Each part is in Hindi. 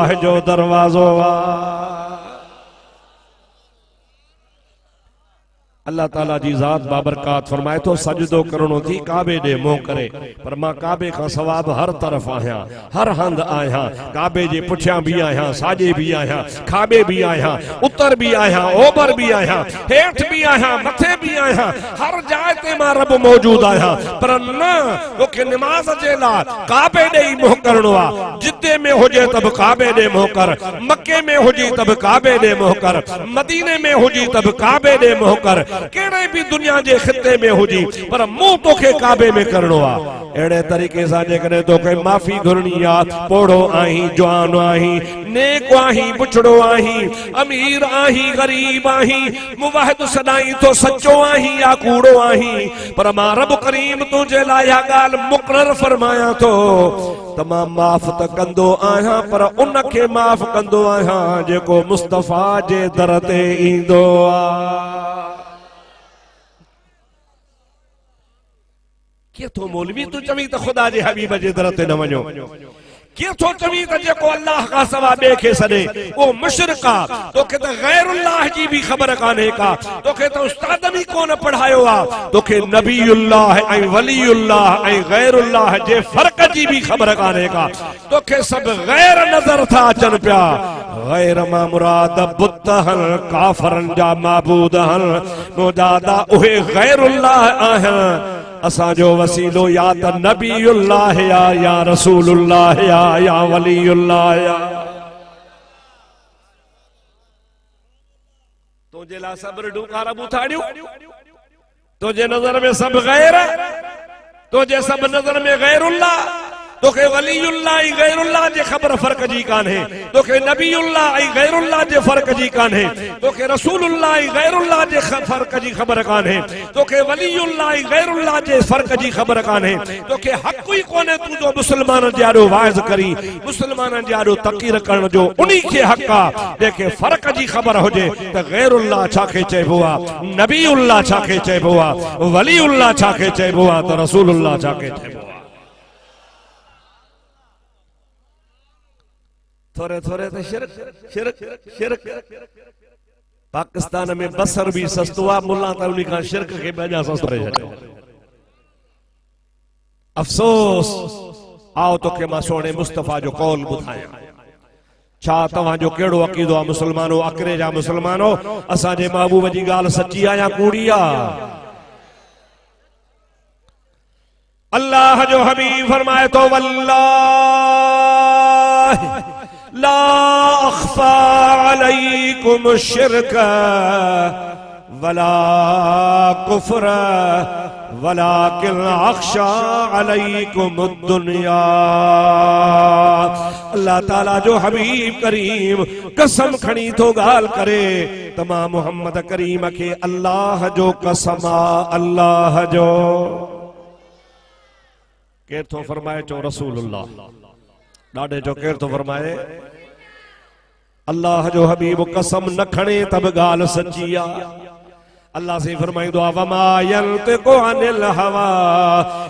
अल्लाह जो दरवाज़ो अल्लाह ताला जी ज़ात बाबरकात फरमाए तो सजदो करणो थी काबे दे मोह करे पर मां काबे का सवाब हर तरफ आया हर हंद आया काबे जे पुठियां भी आया साजे भी आया खाबे भी आया उत्तर भी आया ओभर भी आया हेठ भी आया मथे भी आया हर जाए ते मां रब मौजूद आया पर न तोखे नमाज जे ला काबे दे ही मोह करणो आ जिद्दे में हुजे तब काबे दे मोह कर मक्के में हुजी तब काबे दे मोह कर मदीने में हुजी तब काबे दे मोह कर केड़े भी दुनिया जे खिते में हुजी पर मुंह तोखे काबे में करणो आ एड़े तरीके सां जेकॾहिं तोखे माफ़ी घुरणी आ पोड़ो आहीं जवान आहीं नेक आहीं बुछड़ो आहीं अमीर आहीं गरीब आहीं मुवाहिद सदाई तो सच्चो आहीं या कूड़ो आहीं पर मां रब करीम तुझे लाइ इहा ॻाल्हि मुक़रर फरमाया तो तमाम माफ़ त कंदो आहियां पर उन खे माफ़ कंदो आहियां जेको मुस्तफ़ा जे दर ते ईंदो आ के तो मौलवी तू चवी तो खुदा जे हबीब जे दर ते न वञो के तो चवी तो जेको अल्लाह का सवा बे के सदे वो मुशरिक आ तोखे तो गैरुल्लाह जी भी खबर काने का तोखे तो उस्ताद भी कोन पढ़ायो आ तोखे नबीउल्लाह ऐ वलीउल्लाह ऐ गैरुल्लाह जे फर्क जी भी खबर काने का तोखे सब गैर नजर था अचन पिया गैर मा मुराद बुत हल काफरन जा माबूद हल मुजादा उहे गैरुल्लाह आहिन असा जो वसीलो या त नबीउल्लाह या रसूलुल्लाह या वलीउल्लाह या तुझे ला सब्र डूकार बुथाड़ियो तुझे नजर में सब गैर तुझे सब नजर में गैरुल्लाह तोखे वलीउल्लाह ऐं गैरुल्लाह जे खबर फर्क जी कान्हे तोखे नबीउल्लाह ऐं गैरुल्लाह जे फर्क जी कान्हे तोखे रसूलुल्लाह ऐं गैरुल्लाह जे फर्क जी खबर कान्हे तोखे वलीउल्लाह ऐं गैरुल्लाह जे फर्क जी खबर कान्हे तोखे हक़ ई कोन्हे तू जो मुसलमान जे आड़ो वाइज़ करी मुसलमान जे आड़ो तक़रीर करण जो उन्ही खे हक़ आ जेके फर्क जी खबर हुजे त गैरुल्लाह छा खे चइबो आ नबीउल्लाह छा खे चइबो आ वलीउल्लाह छा खे चइबो आ त रसूलुल्लाह छा खे चइबो आ थोड़े थोड़े तो शिरक शिरक शिरक पाकिस्तान में बसर भी सस्तो आ मुल्ला त उन्हीं का शिरक के बजा सस्तो रहे अफसोस आओ तो के मां सोने मुस्तफा जो कौल बुधाया छा तवा जो केड़ो अकीदो आ मुसलमानो अकरे जा मुसलमानो असा जे महबूब जी गाल सच्ची आ या कूड़ी आ अल्लाह जो हबीब फरमाए तो वल्लाह ला अख्फा अलैकुम शिरक वला कुफ्र वलाकिन अख्शा अलैकुम दुनिया अल्लाह ताला जो हबीब करीम कसम खणी तो गाल करे तमा मोहम्मद करीम के अल्लाह जो कसमा अल्लाह जो केर तो फरमाए चो रसूलुल्लाह डाडे जो केर तो फरमाए अल्लाह जो हबीब कसम न खणे तब गाल सच्ची आ अल्लाह से फरमाई दुआ वमा यंतिकु अनिल हवा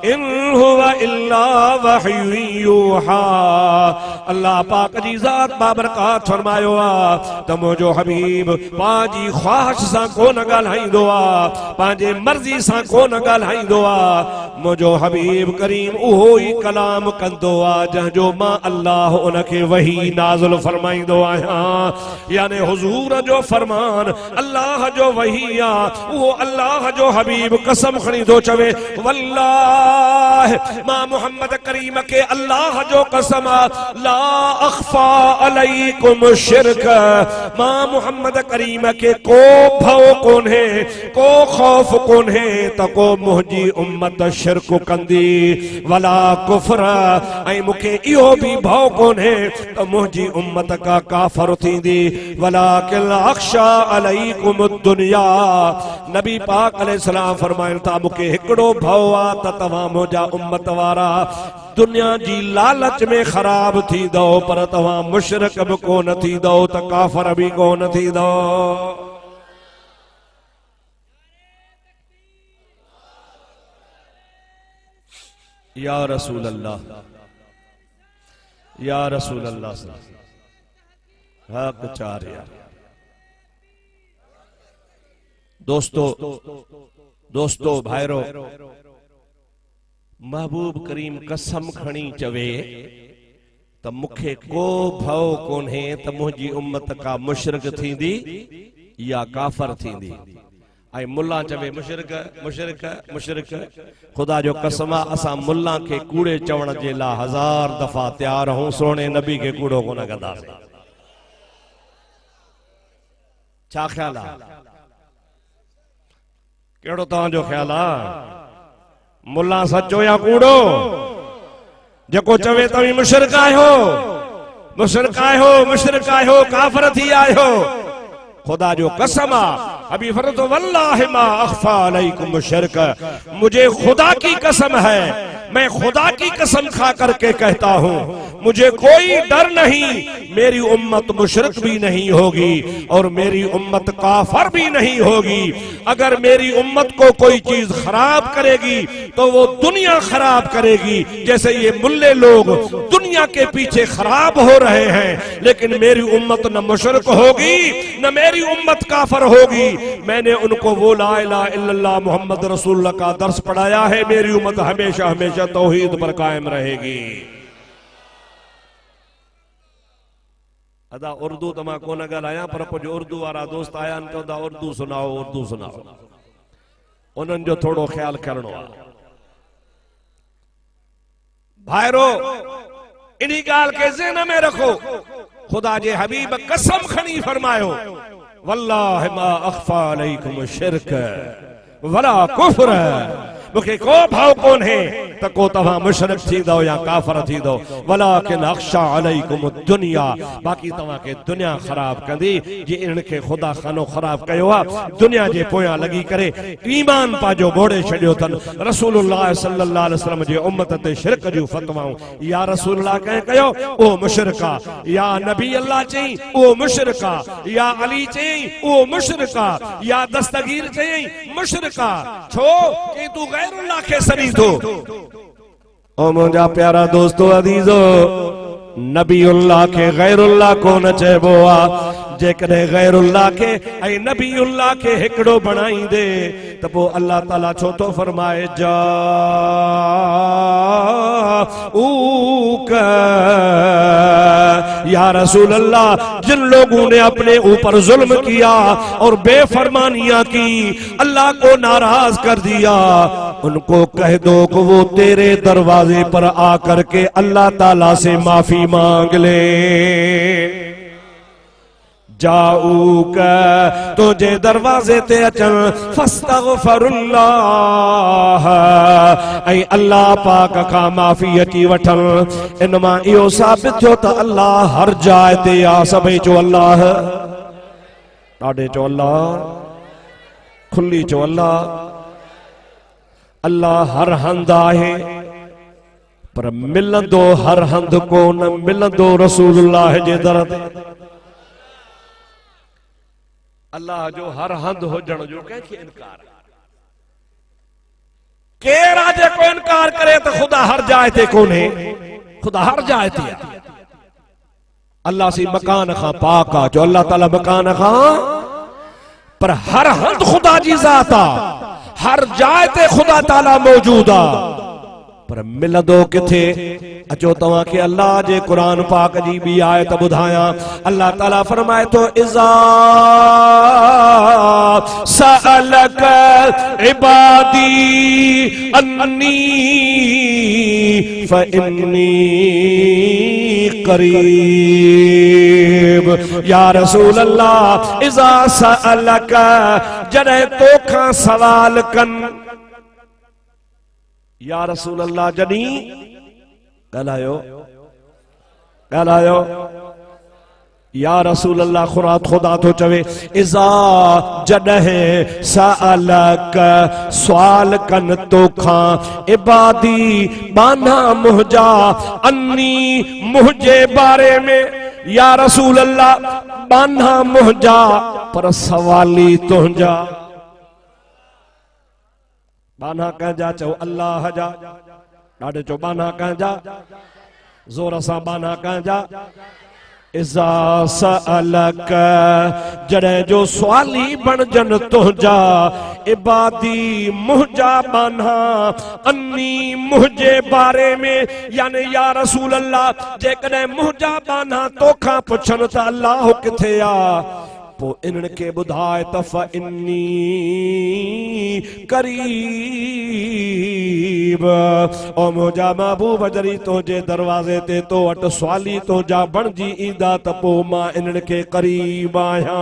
इन हुवा इल्ला वहयु यूहा अल्लाह पाक जी जात बाबरकात फरमायो आ त मुंहिंजो हबीब पांजी ख्वाहिश सां कोन ॻाल्हाईंदो आ पांजे मर्ज़ी सां कोन ॻाल्हाईंदो आ मुंहिंजो हबीब करीम उहो ई कलाम कंदो आ जंहिंजो मां अल्लाह उनखे वही नाज़िल फरमाईंदो आहियां यानी हुजूर जो फरमान अल्लाह जो वही आ वो अल्लाह जो हबीब कसम खणी दो चवे वल्लाह मां मोहम्मद करीम के अल्लाह जो कसम ला अख्फा अलैकुम शिरक मां मोहम्मद करीम के को भव कोन है को खौफ कोन है त को मुंहिंजी उम्मत शिरक कंदी वला कुफ्र ऐं मूंखे इहो भी भव कोन है त मुंहिंजी उम्मत का काफर थींदी वलाकिन अख्शा अलैकुम दुनिया नबी पाक अलैहिस्सलाम फरमाइन था मुके हिकड़ो भव आ त तवा मोजा उम्मत वारा दुनिया जी लालच में खराब थी दो पर तवा मुशरिक भी कोन थी दो त काफर भी कोन थी दो या रसूल अल्लाह हक चारिया। दोस्तों भाइरो, महबूब करीम कसम खणी चवे त मुखे को भव कोन्हे त मुंहिंजी उम्मत का मुशरिक थींदी या काफर थींदी। ऐं मुल्ला चवे मुशरिक मुशरिक मुशरिक। खुदा जो कसम आहे असां मुल्ला खे कूड़े चवण जे लाइ 1000 दफ़ा तैयार हूं, सोने नबी खे कूड़ो कोन कंदासीं। छा ख्याल आहे? केड़ो तव्हांजो ख्याल आहे? मुल्ला सचो या कूड़ो? जेको चवे तव्हीं मुशरिक आहियो, मुशरिक आहियो, मुशरिक आहियो, काफ़िर थी आहियो। खुदा जो कसम आहे, अभी फरतो वल्लाहि मा अख्फा अलैकुम शिरक, मुझे खुदा की कसम है, मैं खुदा की कसम खा करके कहता हूं, मुझे कोई डर नहीं, मेरी उम्मत मुशरिक भी नहीं होगी और मेरी उम्मत काफिर भी नहीं होगी। अगर मेरी उम्मत को कोई चीज खराब करेगी तो वो दुनिया खराब करेगी, जैसे ये मुल्ले लोग दुनिया के पीछे खराब हो रहे हैं। लेकिन मेरी उम्मत न मुशरिक होगी न मेरी उम्मत काफिर होगी। मैंने उनको वो ला इलाहा इल्लल्लाह मुहम्मद रसूलुल्लाह का दर्स पढ़ाया है। मेरी उम्मत हमेशा हमेशा तौहीद पर कायम रहेगी। अदा उर्दू तो मां कोन ॻाल्हायां, पर कुछ उर्दू वारा दोस्त आया आहिनि, चवंदा उर्दू सुनाओ, उर्दू सुनाओ। उन्हनि जो थोड़ो ख्याल करणो आहे। भाइरो, इन्ही ॻाल्हि खे ज़हन में रखो। खुदा जे हबीब कसम खणी फरमायो, वल्लाहि मा अख्फा अलैकुम शिरक वला कुफ्र, मुखे को भाव कोन है त को तव्हां मुशरिक थींदो या काफिर थींदो, वलाकिन अख्शा अलैकुम दुनिया, बाकी तव्हां के दुनिया खराब कंदी। जे इनखे खुदा खानो खराब कयो आहे, दुनिया जे पोयां लगी करे ईमान पाजो बोड़े छडियो तन। रसूलुल्लाह सल्लल्लाहु अलैहि वसल्लम जे उम्मत ते शिरक जूं फतवाऊं, या रसूलुल्लाह कह कयो ओ मुशरिका, या नबी अल्लाह चई ओ मुशरिका, या अली चई ओ मुशरिका, या दस्तगीर चई मुशरिका। छो कि तू गैरुल्लाह के सरी थो। ओ मुंहिंजा प्यारा दोस्तो अदीजो, नबीउल्लाह के गैरुल्लाह कोन चइबो आहे। जेकॾहिं गैरुल्लाह के ऐं नबीउल्लाह के हिकिड़ो बणाईंदे त पोइ अल्लाह ताला छो तो फरमाए जा या रसूल अल्लाह, जिन लोगों ने अपने ऊपर जुल्म किया और बेफरमानियां की, अल्लाह को नाराज कर दिया, उनको कह दो कि वो तेरे दरवाजे पर आकर के अल्लाह ताला से माफी मांग ले। जाऊक तुझे दरवाजे ते अचन फस्तगफिरुल्लाह, ऐं अल्लाह पाक का माफी अची वठन। इनमा इहो साबित थियो त अल्लाह हर जाइ ते आ। सभई चो अल्लाह, ॾाढे चो अल्लाह, खुली चो अल्लाह। अल्लाह हर हंध आहे, पर मिलंदो हर हंध कोन, मिलंदो रसूलुल्लाह जे दर ते। अल्लाह जो हर हंध हुजण जो कंहिंखे इनकार आहे? केर आहे जेको इनकार करे त खुदा हर जाइ ते कोन्हे? खुदा हर जाइ ते आहे। अल्लाह सी मकान खां पाक आहे, जो अल्लाह ताला मकान खां, पर हर हंध खुदा जी ज़ात आहे, हर जाइ ते खुदा ताला मौजूद आहे, पर मिलंदो किथे? अचो तव्हां खे अल्लाह जे कुरान पाक जी ॿी आयत ॿुधायां। अल्लाह ताला फरमाए थो, इज़ा सअलक इबादी अन्नी फइन्नी करीब। या रसूल अल्लाह, इज़ा सअलक, जॾहिं तोखां सवाल कन, या रसूल अल्लाह जॾहिं ॻाल्हायो ॻाल्हायो, या रसूल अल्लाह खुदा तो चवे, इज़ा जॾहिं सअलक सवाल कन तोखां, इबादी बाना मुंहिंजा, अन्नी मुंहिंजे बारे में। या रसूल अल्लाह बाना मुंहिंजा, पर सवाली तुंहिंजा। बाना कंहिंजा? चओ अल्लाह जा। ॾाढे चो बाना कंहिंजा? ज़ोर सां बाना कंहिंजा? इज़ा सअलक जड़े जो सवाली बन जन तुझा इबादी मुझा बाना अन्नी मुझे बारे में यानी या रसूल अल्लाह जे कदे मुझा बाना तोखा पुछन त अल्लाह किथे आ पो इनके बुधाए तफ इन्नी करीब ओ मुझा महबूब जरी तो जे दरवाजे ते तो अट सवाली तो जा बन जी ईंदा त पो मां इनके करीब आया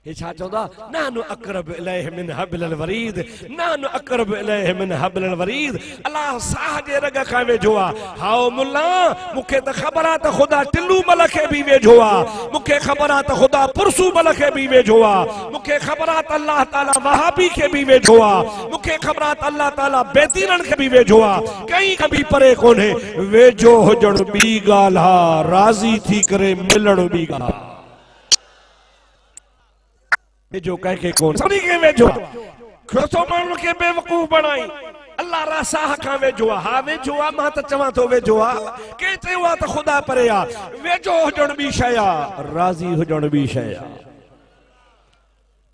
ये छा चौदा नानु अकरब इलैहि मिन हब्लिल वरीद नानु अकरब इलैहि मिन हब्लिल वरीद अल्लाह साह जे रग खां वेझो आ हाओ मुल्ला मूंखे त ख़बर आ त ख़ुदा टिल्लू मल खे बि वेझो आ मूंखे ख़बर आ त ख़ुदा पुरसू मल खे बि वेझो आ मूंखे ख़बर आ त अल्लाह ताला वहाबी खे बि वेझो आ मूंखे ख़बर आ त अल्लाह ताला बेदीनन खे बि वेझो आ कहीं खां बि परे कोन्हे वेझो हुजण ॿी ॻाल्हि आ राज़ी थी करे मिलण ॿी ॻाल्हि आ वेझो कंहिंखे कोन सभी के वेझो खोसो माण्हुनि खे बेवकूफ़ बणाई अल्लाह रासाह खां वेझो आहे हा वेझो आहे मां त चवां थो वेझो आहे के चयो आहे त ख़ुदा परे आहे वेझो हुजण ॿी शइ आहे राज़ी हुजण ॿी शइ आहे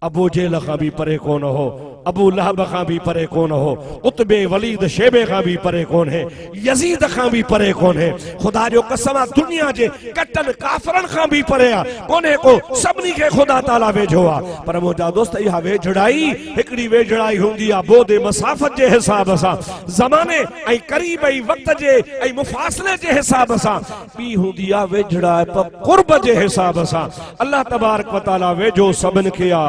अबू जेल खां भी परे कोन हो अबू लहब खां भी परे कोन हो उतबे वलीद शेबे खां भी परे कोन है यजीद खां भी परे कोन है खुदा जो कसम दुनिया जे कटन काफरन खां भी परे आ कोने को सबनी के खुदा ताला वेझो आ पर मुंहिंजा दोस्त इहा वेझड़ाई हिकड़ी वेझड़ाई हुंदी आ बोदे मसाफत जे हिसाब सां ज़माने ऐं करीब ऐं वक्त जे ऐं मुफासले जे हिसाब सां बी हुंदी आ वेझड़ा कुर्ब जे हिसाब सां अल्लाह तबारक व तआला वेझो सबन के आ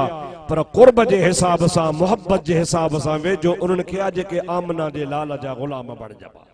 पर कुर्ब जे हिसाब सां मोहब्बत जे हिसाब सां वेझो उन्हनि खे जेके आमना जे लाल जा गुलाम बणजबा